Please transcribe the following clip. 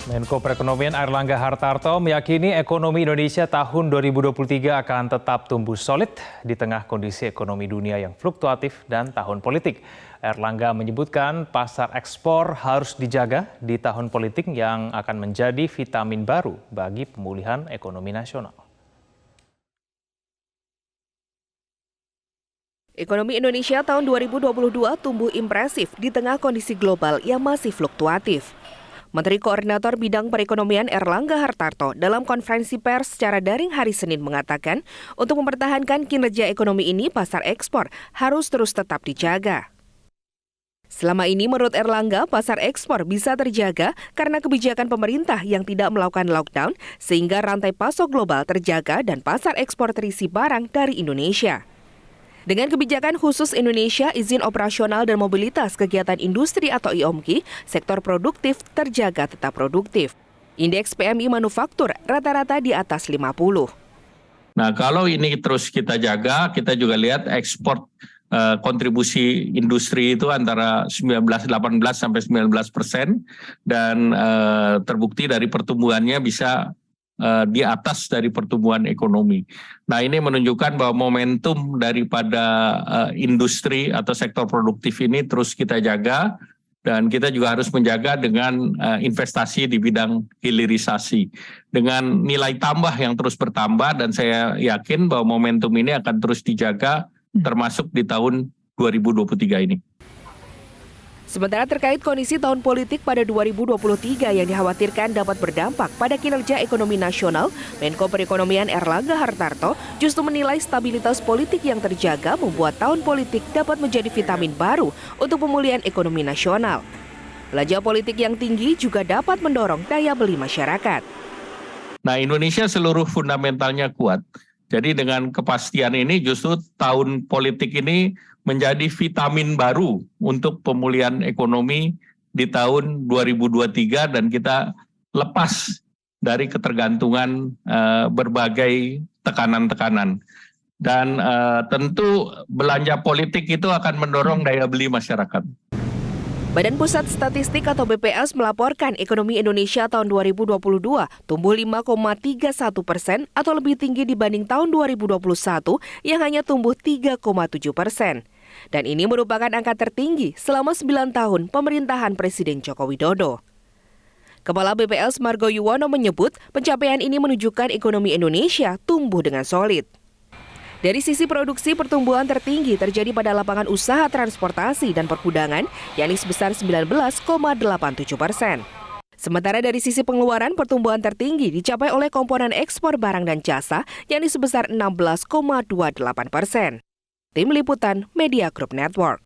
Menko Perekonomian Airlangga Hartarto meyakini ekonomi Indonesia tahun 2023 akan tetap tumbuh solid di tengah kondisi ekonomi dunia yang fluktuatif dan tahun politik. Airlangga menyebutkan pasar ekspor harus dijaga di tahun politik yang akan menjadi vitamin baru bagi pemulihan ekonomi nasional. Ekonomi Indonesia tahun 2022 tumbuh impresif di tengah kondisi global yang masih fluktuatif. Menteri Koordinator Bidang Perekonomian Airlangga Hartarto dalam konferensi pers secara daring hari Senin mengatakan untuk mempertahankan kinerja ekonomi ini pasar ekspor harus terus tetap dijaga. Selama ini menurut Airlangga pasar ekspor bisa terjaga karena kebijakan pemerintah yang tidak melakukan lockdown sehingga rantai pasok global terjaga dan pasar ekspor terisi barang dari Indonesia. Dengan kebijakan khusus Indonesia, izin operasional dan mobilitas kegiatan industri atau IOMKI, sektor produktif terjaga tetap produktif. Indeks PMI manufaktur rata-rata di atas 50. Nah, kalau ini terus kita jaga, kita juga lihat ekspor kontribusi industri itu antara 18 sampai 19% dan terbukti dari pertumbuhannya bisa di atas dari pertumbuhan ekonomi. Nah, ini menunjukkan bahwa momentum daripada industri atau sektor produktif ini terus kita jaga dan kita juga harus menjaga dengan investasi di bidang hilirisasi dengan nilai tambah yang terus bertambah dan saya yakin bahwa momentum ini akan terus dijaga termasuk di tahun 2023 ini. Sementara terkait kondisi tahun politik pada 2023 yang dikhawatirkan dapat berdampak pada kinerja ekonomi nasional, Menko Perekonomian Airlangga Hartarto justru menilai stabilitas politik yang terjaga membuat tahun politik dapat menjadi vitamin baru untuk pemulihan ekonomi nasional. Belanja politik yang tinggi juga dapat mendorong daya beli masyarakat. Nah, Indonesia seluruh fundamentalnya kuat. Jadi dengan kepastian ini justru tahun politik ini menjadi vitamin baru untuk pemulihan ekonomi di tahun 2023 dan kita lepas dari ketergantungan berbagai tekanan-tekanan. Dan tentu belanja politik itu akan mendorong daya beli masyarakat. Badan Pusat Statistik atau BPS melaporkan ekonomi Indonesia tahun 2022 tumbuh 5,31% atau lebih tinggi dibanding tahun 2021 yang hanya tumbuh 3,7%. Dan ini merupakan angka tertinggi selama 9 tahun pemerintahan Presiden Joko Widodo. Kepala BPS Margo Yuwono menyebut pencapaian ini menunjukkan ekonomi Indonesia tumbuh dengan solid. Dari sisi produksi, pertumbuhan tertinggi terjadi pada lapangan usaha transportasi dan pergudangan, yakni sebesar 19,87%. Sementara dari sisi pengeluaran, pertumbuhan tertinggi dicapai oleh komponen ekspor barang dan jasa, yakni sebesar 16,28%. Tim Liputan Media Group Network.